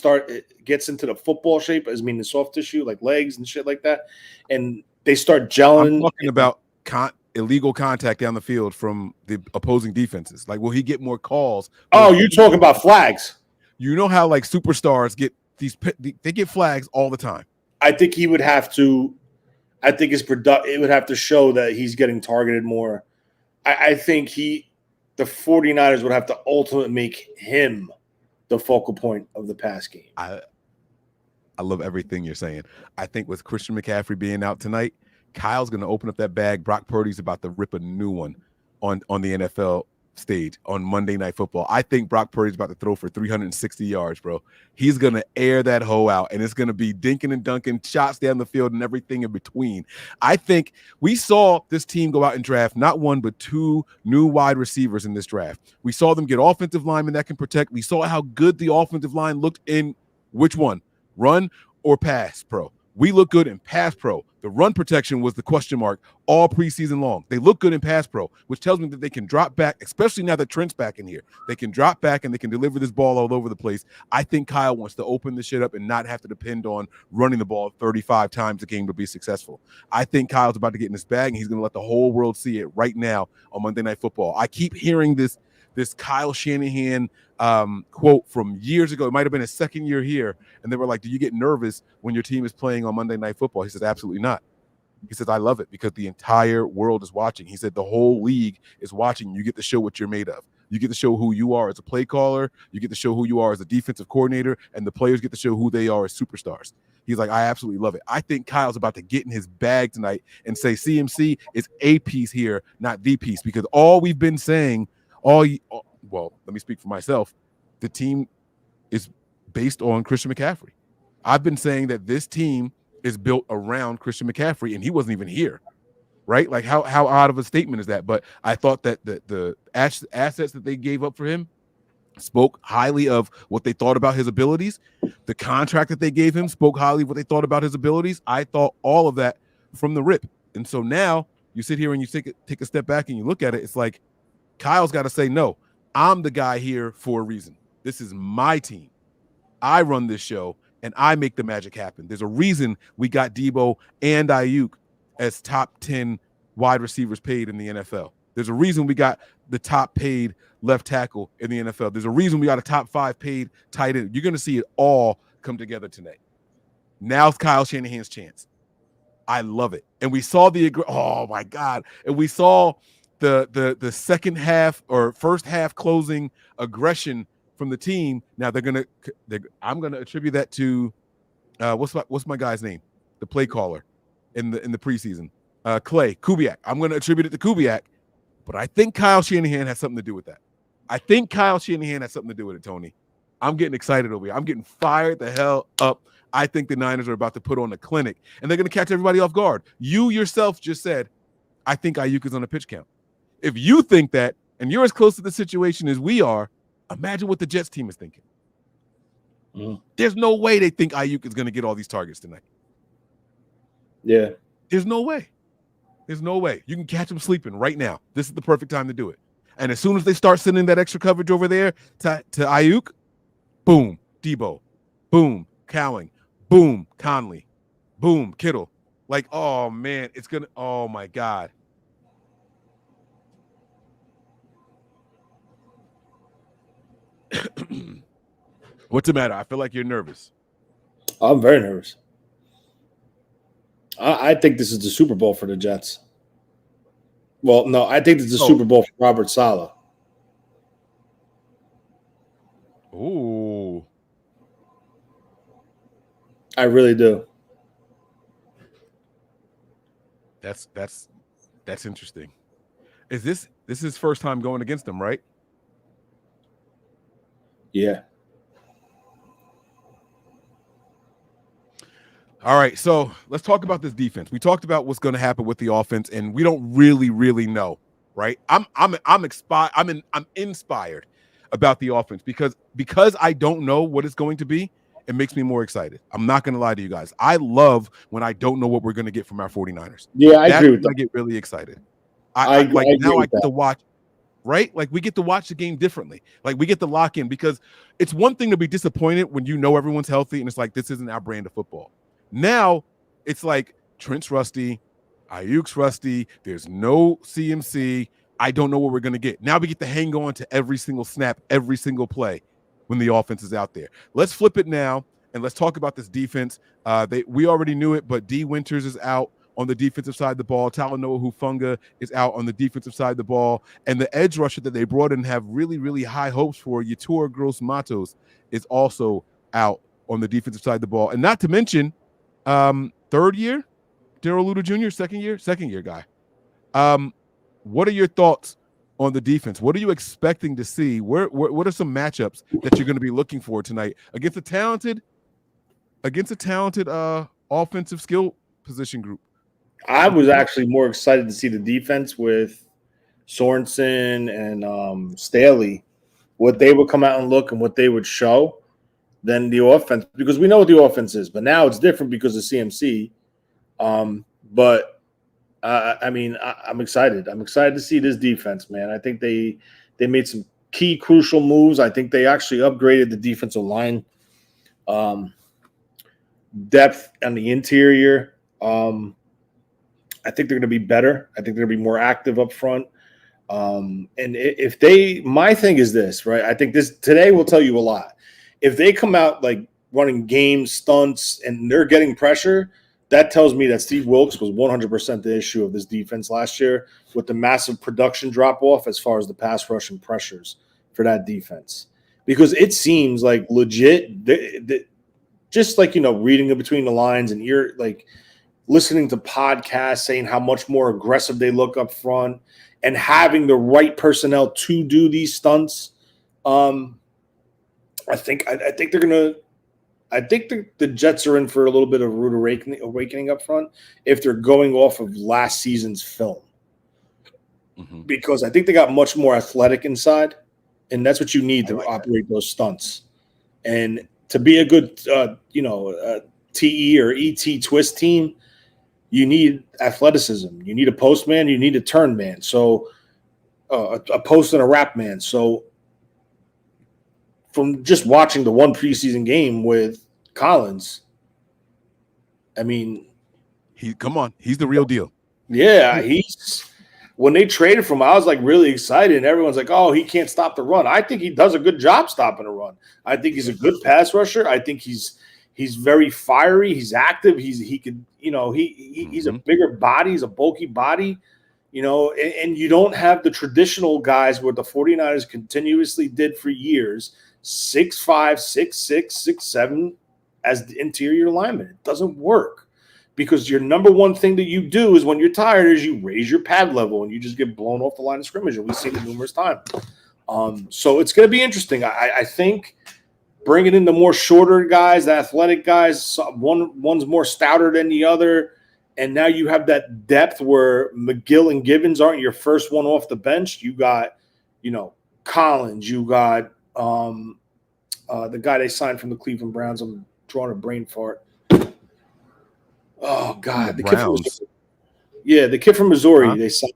gets into the football shape, the soft tissue, like legs and shit like that, and they start gelling. I'm talking about illegal contact down the field from the opposing defenses. Like, will he get more calls? Oh, you're talking about flags. You know how like superstars get they get flags all the time. I think he would have to. I think it would have to show that he's getting targeted more. I think the 49ers would have to ultimately make him the focal point of the pass game. I love everything you're saying. I think with Christian McCaffrey being out tonight, Kyle's going to open up that bag. Brock Purdy's about to rip a new one on the NFL stage on Monday Night Football. I think Brock Purdy's about to throw for 360 yards, bro. He's going to air that hoe out, and it's going to be dinking and dunking, shots down the field and everything in between. I think we saw this team go out and draft not one but 2 new wide receivers in this draft. We saw them get offensive linemen that can protect. We saw how good the offensive line looked in which one, run or pass pro. We look good in pass pro. The run protection was the question mark all preseason long. They look good in pass pro, which tells me that they can drop back, especially now that Trent's back in here. They can drop back and they can deliver this ball all over the place. I think Kyle wants to open the shit up and not have to depend on running the ball 35 times a game to be successful. I think Kyle's about to get in his bag and he's going to let the whole world see it right now on Monday Night Football. I keep hearing this Kyle Shanahan quote from years ago. It might have been his second year here. And they were like, do you get nervous when your team is playing on Monday Night Football? He says, absolutely not. He says, I love it because the entire world is watching. He said, the whole league is watching. You get to show what you're made of. You get to show who you are as a play caller. You get to show who you are as a defensive coordinator. And the players get to show who they are as superstars. He's like, I absolutely love it. I think Kyle's about to get in his bag tonight and say CMC is a piece here, not the piece. Because all we've been saying, well, let me speak for myself. The team is based on Christian McCaffrey. I've been saying that this team is built around Christian McCaffrey, and he wasn't even here, right? Like how odd of a statement is that? But I thought that the assets that they gave up for him spoke highly of what they thought about his abilities. The contract that they gave him spoke highly of what they thought about his abilities. I thought all of that from the rip. And so now you sit here and you take a step back and you look at it. It's like Kyle's got to say, no, I'm the guy here for a reason. This is my team. I run this show, and I make the magic happen. There's a reason we got Debo and Ayuk as top 10 wide receivers paid in the NFL. There's a reason we got the top paid left tackle in the NFL. There's a reason we got a top 5 paid tight end. You're going to see it all come together tonight. Now's Kyle Shanahan's chance. I love it. And we saw oh my God. And we saw the second half or first half closing aggression from the team. Now I'm going to attribute that to what's my guy's name? The play caller in the preseason. Clay Kubiak. I'm going to attribute it to Kubiak, but I think Kyle Shanahan has something to do with that. I think Kyle Shanahan has something to do with it, Tony. I'm getting excited over here. I'm getting fired the hell up. I think the Niners are about to put on a clinic, and they're going to catch everybody off guard. You yourself just said, I think Ayuk is on a pitch count. If you think that, and you're as close to the situation as we are, imagine what the Jets team is thinking. There's no way they think Ayuk is going to get all these targets tonight. Yeah. There's no way. There's no way. You can catch him sleeping right now. This is the perfect time to do it. And as soon as they start sending that extra coverage over there to Ayuk, boom, Debo, boom, Cowing, boom, Conley, boom, Kittle. Like, oh, man, it's going to – oh, my God. What's the matter? I feel like you're nervous. I'm very nervous. I think this is the Super Bowl for the Jets. Well, no, I think it's the Super Bowl for Robert Saleh. Ooh. I really do. That's interesting. Is this his first time going against them, right? Yeah. All right, so let's talk about this defense. We talked about what's going to happen with the offense, and we don't really know, right? I'm inspired about the offense because I don't know what it's going to be. It makes me more excited. I'm not going to lie to you guys. I love when I don't know what we're going to get from our 49ers. Yeah, I agree with that. I get really excited. I get to watch. Right? Like, we get to watch the game differently. Like, we get to lock in, because it's one thing to be disappointed when you know everyone's healthy and it's like, this isn't our brand of football. Now it's like Trent's rusty, Ayuk's rusty, there's no CMC. I don't know what we're going to get. Now we get to hang on to every single snap, every single play when the offense is out there. Let's flip it now and let's talk about this defense. We already knew it, but D. Winters is out on the defensive side of the ball. Talanoa Hufanga is out on the defensive side of the ball. And the edge rusher that they brought in have really, really high hopes for, Yetur Gross-Matos, is also out on the defensive side of the ball. And not to mention, third year, Darrell Luter Jr., second year guy. What are your thoughts on the defense? What are you expecting to see? What are some matchups that you're going to be looking for tonight against a talented offensive skill position group? I was actually more excited to see the defense with Sorensen and Staley, what they would come out and look and what they would show, than the offense, because we know what the offense is. But now it's different because of CMC. I'm excited. I'm excited to see this defense, man. I think they made some key crucial moves. I think they actually upgraded the defensive line depth on the interior. I think they're going to be better. I think they're going to be more active up front. My thing is this, right? I think this today will tell you a lot. If they come out like running game stunts and they're getting pressure, that tells me that Steve Wilks was 100% the issue of this defense last year, with the massive production drop-off as far as the pass rush and pressures for that defense. Because it seems like legit, just like, reading in between the lines and listening to podcasts saying how much more aggressive they look up front and having the right personnel to do these stunts. I think they're gonna. I think the Jets are in for a little bit of a rude awakening up front if they're going off of last season's film, because I think they got much more athletic inside, and that's what you need to operate those stunts. And to be a good, TE or ET twist team, you need athleticism. You need a post man. You need a turn man. So a post and a wrap man. So from just watching the one preseason game with Collins, I mean, he's the real deal. Yeah, when they traded for him, I was like really excited, and everyone's like, "Oh, he can't stop the run." I think he does a good job stopping a run. I think he's a good pass rusher. I think he's very fiery. He's active. He's a bigger body. He's a bulky body. And you don't have the traditional guys what the 49ers continuously did for years, 6'5", 6'6", 6'7", as the interior lineman. It doesn't work because your number one thing that you do is when you're tired is you raise your pad level and you just get blown off the line of scrimmage. And we've seen it numerous times. So it's going to be interesting. I think bringing in the more shorter guys, the athletic guys, one's more stouter than the other. And now you have that depth where McGill and Gibbons aren't your first one off the bench. You got, Collins. You got the guy they signed from the Cleveland Browns. I'm drawing a brain fart. Oh, God. The Browns. The kid from Missouri. Huh? They signed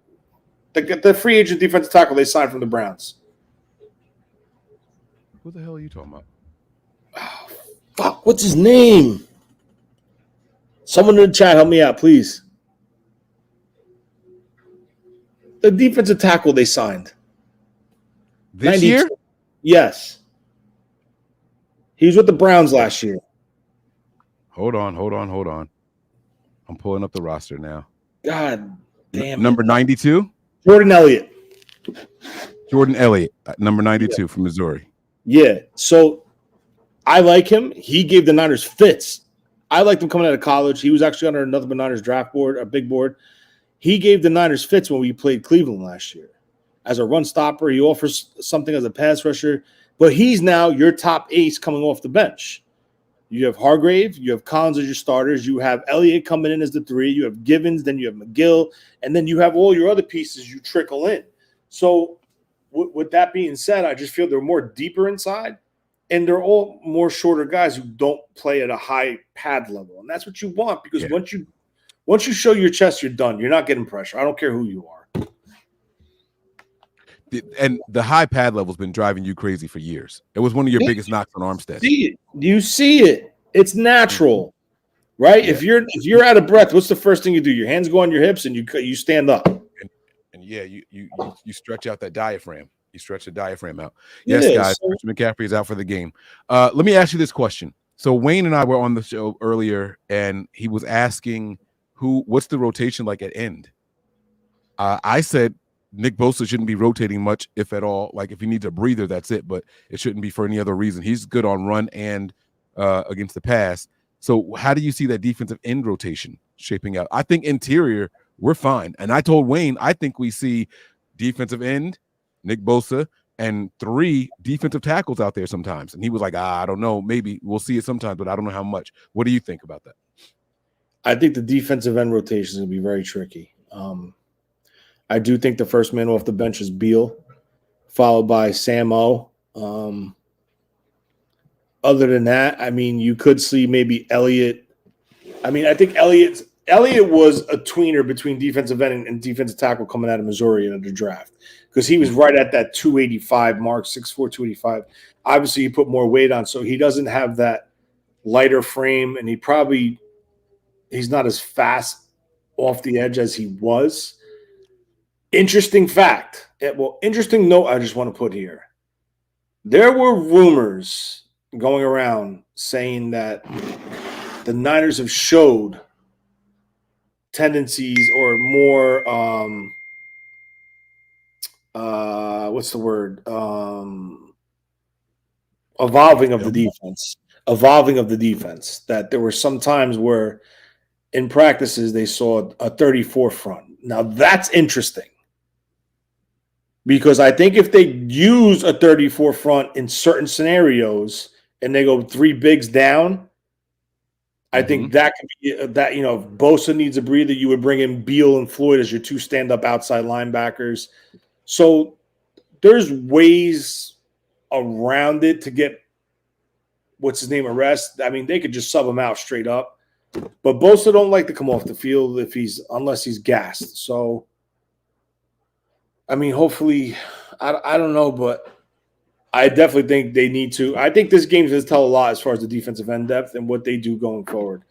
the free agent defensive tackle they signed from the Browns. Who the hell are you talking about? Oh, fuck. What's his name? Someone in the chat, help me out, please. The defensive tackle they signed. This year? Yes. He was with the Browns last year. Hold on. I'm pulling up the roster now. God damn. Number 92? Jordan Elliott, number 92 from Missouri. Yeah. So I like him. He gave the Niners fits. I liked him coming out of college. He was actually on another Niners draft board, a big board. He gave the Niners fits when we played Cleveland last year. As a run stopper, he offers something as a pass rusher. But he's now your top ace coming off the bench. You have Hargrave, you have Collins as your starters, you have Elliott coming in as the 3, you have Givens, then you have McGill, and then you have all your other pieces you trickle in. So with that being said, I just feel they're more deeper inside, and they're all more shorter guys who don't play at a high pad level. And that's what you want because once you show your chest, you're done. You're not getting pressure. I don't care who you are. And the high pad level has been driving you crazy for years. It was one of your biggest knocks on Armstead. You see it. It's natural, right? Yeah. If you're out of breath, what's the first thing you do? Your hands go on your hips and you stand up. And you stretch out that diaphragm. You stretch the diaphragm out. Yes, guys. Christian McCaffrey is out for the game. Let me ask you this question. So Wayne and I were on the show earlier, and he was asking what's the rotation like at end? I said Nick Bosa shouldn't be rotating much, if at all. Like if he needs a breather, that's it. But it shouldn't be for any other reason. He's good on run and against the pass. So how do you see that defensive end rotation shaping out? I think interior, we're fine. And I told Wayne, I think we see defensive end, Nick Bosa, and 3 defensive tackles out there sometimes. And he was like, I don't know. Maybe we'll see it sometimes, but I don't know how much. What do you think about that? I think the defensive end rotation is going to be very tricky. I do think the first man off the bench is Beal, followed by Sam O. Other than that, I mean, you could see maybe Elliott. I mean, I think Elliott was a tweener between defensive end and defensive tackle coming out of Missouri in the draft because he was right at that 285 mark, 6'4", 285. Obviously, he put more weight on, so he doesn't have that lighter frame, and he's not as fast off the edge as he was. Interesting fact. Interesting note I just want to put here. There were rumors going around saying that the Niners have showed tendencies or more what's the word? Evolving of the defense. That there were some times where in practices they saw a 34 front. Now that's interesting. Because I think if they use a 34 front in certain scenarios and they go 3 bigs down, I think that could be that, if Bosa needs a breather, you would bring in Beal and Floyd as your 2 stand-up outside linebackers. So there's ways around it to get a rest. I mean, they could just sub him out straight up. But Bosa don't like to come off the field unless he's gassed. So I mean, hopefully, I don't know, but I definitely think they need to. I think this game does tell a lot as far as the defensive end depth and what they do going forward.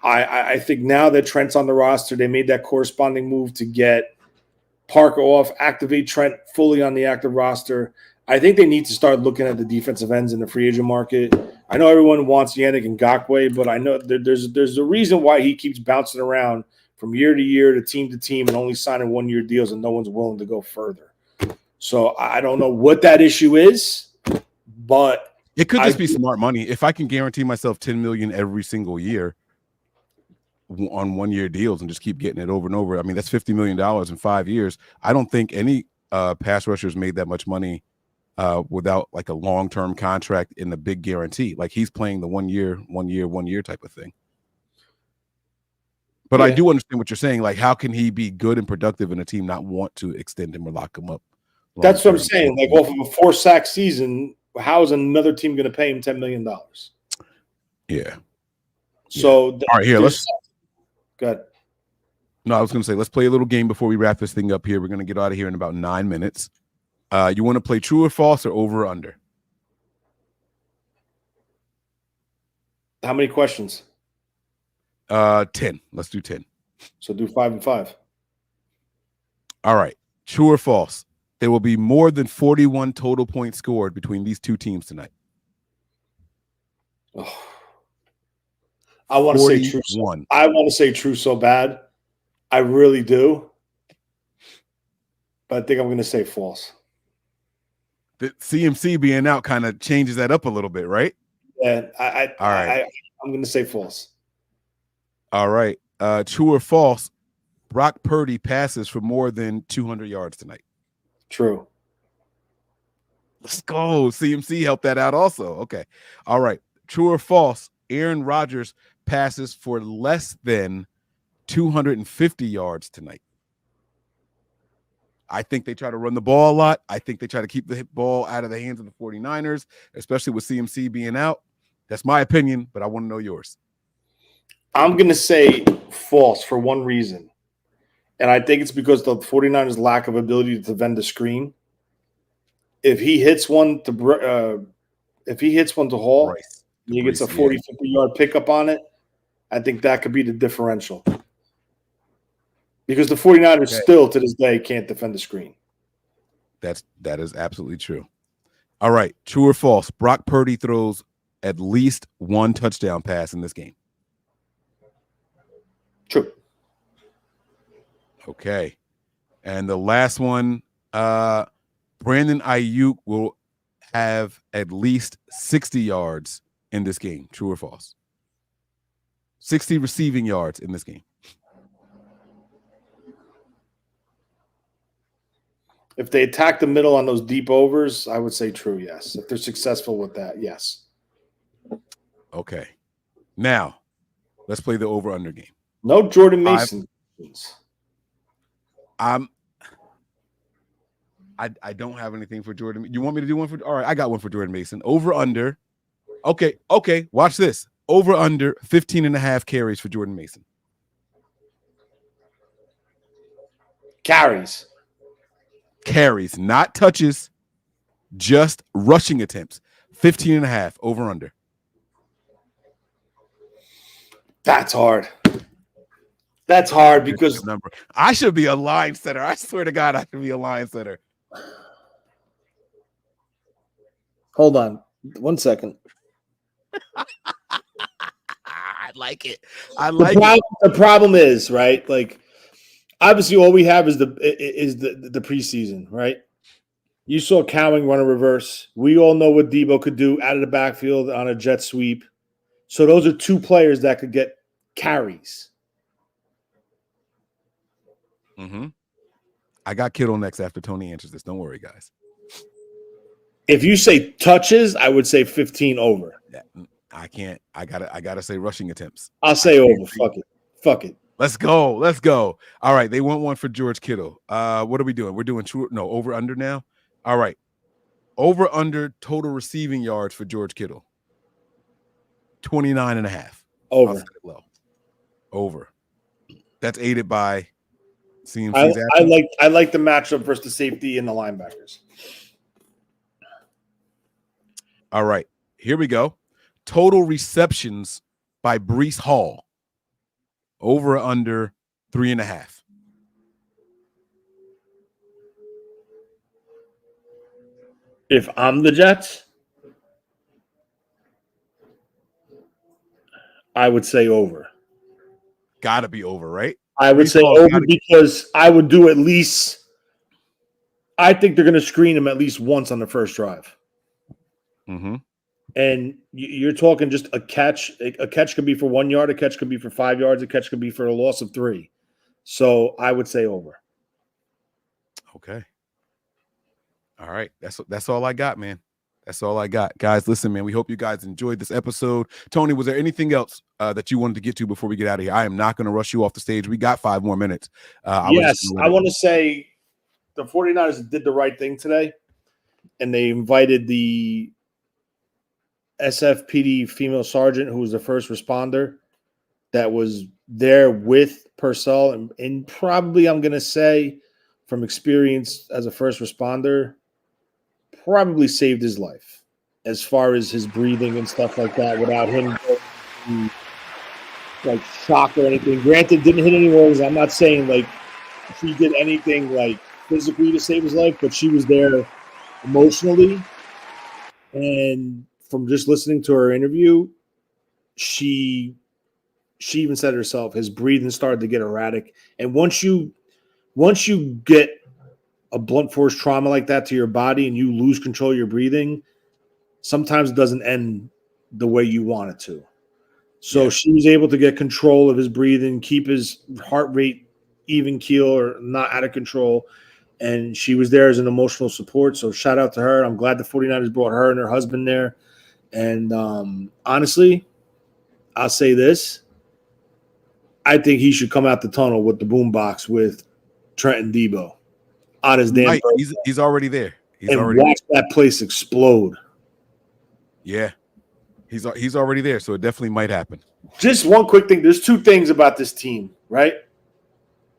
I think now that Trent's on the roster, they made that corresponding move to get Parker off, activate Trent fully on the active roster. I think they need to start looking at the defensive ends in the free agent market. I know everyone wants Yannick Ngakoue, but I know there's a reason why he keeps bouncing around from year to year, to team, and only signing 1-year deals, and no one's willing to go further. So I don't know what that issue is, but It could just be smart money. If I can guarantee myself $10 million every single year on 1-year deals and just keep getting it over and over, I mean, that's $50 million in 5 years. I don't think any pass rushers made that much money without like a long-term contract and a big guarantee. Like he's playing the 1 year type of thing. But I do understand what you're saying. Like, how can he be good and productive and a team not want to extend him or lock him up? That's what I'm saying. Like off of a 4-sack season, how is another team going to pay him $10 million? Yeah. So all right, here let's go ahead. No, I was going to say let's play a little game before we wrap this thing up here. We're going to get out of here in about 9 minutes. You want to play true or false or over or under? How many questions? 10. Let's do 10. So do 5 and 5. All right. True or false? There will be more than 41 total points scored between these two teams tonight. Oh. I want to say true. I want to say true so bad. I really do. But I think I'm going to say false. The CMC being out kind of changes that up a little bit, right? Yeah. I'm going to say false. All right. True or false? Brock Purdy passes for more than 200 yards tonight. True. Let's go. CMC helped that out also. Okay. All right. True or false? Aaron Rodgers passes for less than 250 yards tonight. I think they try to run the ball a lot. I think they try to keep the ball out of the hands of the 49ers, especially with CMC being out. That's my opinion, but I want to know yours. I'm going to say false for one reason. And I think it's because the 49ers' lack of ability to defend the screen. If he hits one to Hall, Bryce, and he gets a 40, 50-yard pickup on it, I think that could be the differential. Because the 49ers still, to this day, can't defend the screen. That is absolutely true. All right. True or false? Brock Purdy throws at least one touchdown pass in this game. True. Okay. And the last one, Brandon Ayuk will have at least 60 yards in this game. True or false? 60 receiving yards in this game. If they attack the middle on those deep overs, I would say true, yes. If they're successful with that, yes. Okay. Now, let's play the over-under game. No Jordan Mason. I don't have anything for Jordan. You want me to do one for? All right, I got one for Jordan Mason. Over-under. Okay. Watch this. Over-under 15.5 carries for Jordan Mason. Carries, not touches, just rushing attempts. 15.5 over-under. That's hard. That's hard because I should be a line setter. I swear to God, I should be a line setter. Hold on 1 second. I like it. The problem is, right? Like, obviously, all we have is the preseason, right? You saw Cowing run a reverse. We all know what Debo could do out of the backfield on a jet sweep. So those are two players that could get carries. Mm-hmm. I got Kittle next after Tony answers this. Don't worry, guys. If you say touches, I would say 15 over. I can't. I gotta say rushing attempts. I'll say over. Fuck it. Let's go. All right, they want one for George Kittle. What are we doing? We're doing over under now. All right. Over under total receiving yards for George Kittle. 29.5. Over. Over. That's aided by CMC's I like the matchup versus the safety and the linebackers. All right. Here we go. Total receptions by Breece Hall. Over under 3.5. If I'm the Jets, I would say over. Gotta be over, right? I would say over because I would do at least. I think they're going to screen him at least once on the first drive. Mm-hmm. And you're talking just a catch. A catch could be for 1 yard. A catch could be for 5 yards. A catch could be for a loss of 3. So I would say over. Okay. All right. That's all I got, man. That's all I got. Guys, listen, man, we hope you guys enjoyed this episode. Tony, was there anything else that you wanted to get to before we get out of here? I am not going to rush you off the stage. We got 5 more minutes. I want to say the 49ers did the right thing today, and they invited the SFPD female sergeant, who was the first responder that was there with Purcell, and probably, I'm going to say, from experience as a first responder, probably saved his life as far as his breathing and stuff like that without him going like shock or anything. Granted, didn't hit any walls. I'm not saying like she did anything like physically to save his life, but she was there emotionally. And from just listening to her interview, she even said herself, his breathing started to get erratic. And once you get a blunt force trauma like that to your body and you lose control of your breathing, sometimes it doesn't end the way you want it to. So she was able to get control of his breathing, keep his heart rate even keel or not out of control. And she was there as an emotional support. So shout out to her. I'm glad the 49ers brought her and her husband there. And honestly, I'll say this. I think he should come out the tunnel with the boombox with Trent and Debo on his damn. He's already there. Watch that place explode. Yeah, he's already there, so it definitely might happen. Just one quick thing. There's 2 things about this team, right?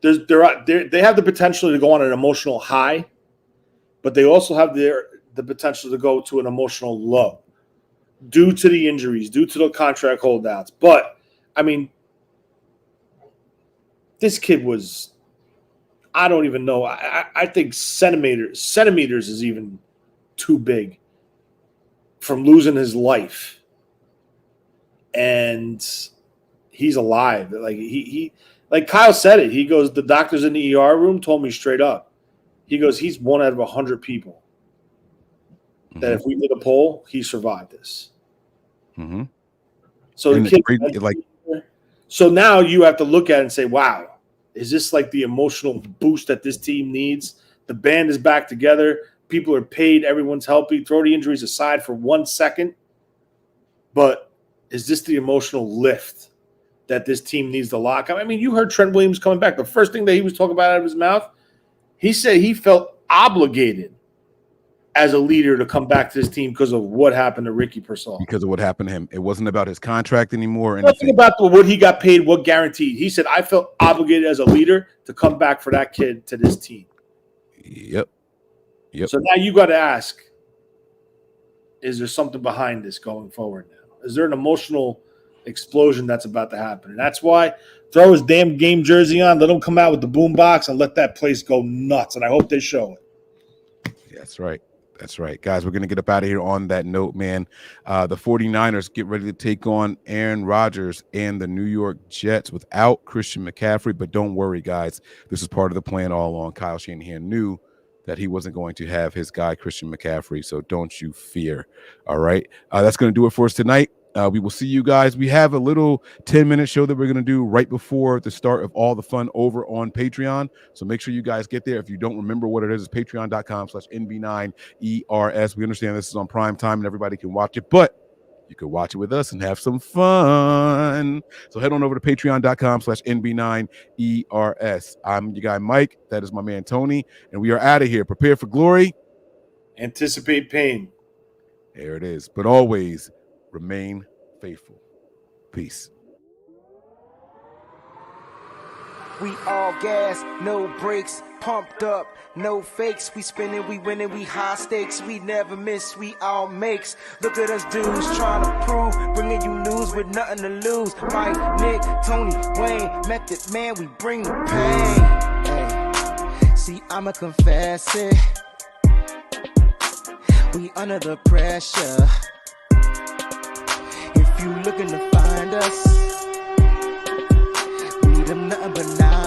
They have the potential to go on an emotional high, but they also have the potential to go to an emotional low due to the injuries, due to the contract holdouts. But I mean, this kid was, I don't even know. I think centimeters is even too big from losing his life. And he's alive. Like he like Kyle said it. He goes, the doctors in the ER room told me straight up. He goes, he's 1 out of 100 people that if we did a poll, he survived this. Mm-hmm. So the kid, so now you have to look at it and say, wow, is this like the emotional boost that this team needs? The band is back together. People are paid. Everyone's healthy. Throw the injuries aside for 1 second. But is this the emotional lift that this team needs to lock up? I mean, you heard Trent Williams coming back. The first thing that he was talking about out of his mouth, he said he felt obligated as a leader to come back to this team because of what happened to Ricky Purcell. Because of what happened to him. It wasn't about his contract anymore. Nothing about what he got paid, what guaranteed. He said, I felt obligated as a leader to come back for that kid to this team. Yep. So now you got to ask, is there something behind this going forward now? Is there an emotional explosion that's about to happen? And that's why throw his damn game jersey on, let him come out with the boombox and let that place go nuts. And I hope they show it. That's right. That's right. Guys, we're going to get up out of here on that note, man. The 49ers get ready to take on Aaron Rodgers and the New York Jets without Christian McCaffrey. But don't worry, guys. This is part of the plan all along. Kyle Shanahan knew that he wasn't going to have his guy, Christian McCaffrey. So don't you fear. All right. That's going to do it for us tonight. We will see you guys. We have a little 10-minute show that we're going to do right before the start of All the Fun over on Patreon. So make sure you guys get there. If you don't remember what it is, it's patreon.com/NB9ERS. We understand this is on prime time and everybody can watch it, but you can watch it with us and have some fun. So head on over to patreon.com/NB9ERS. I'm your guy, Mike. That is my man, Tony. And we are out of here. Prepare for glory. Anticipate pain. There it is. But always remain faithful. Peace. We all gas, no brakes, pumped up, no fakes. We spinning, we winning, we high stakes. We never miss, we all makes. Look at us dudes trying to prove, bringing you news with nothing to lose. Mike, Nick, Tony, Wayne, Method Man, we bring the pain. Hey. See, I'ma confess it. We under the pressure. If you looking to find us, we them nothing but now.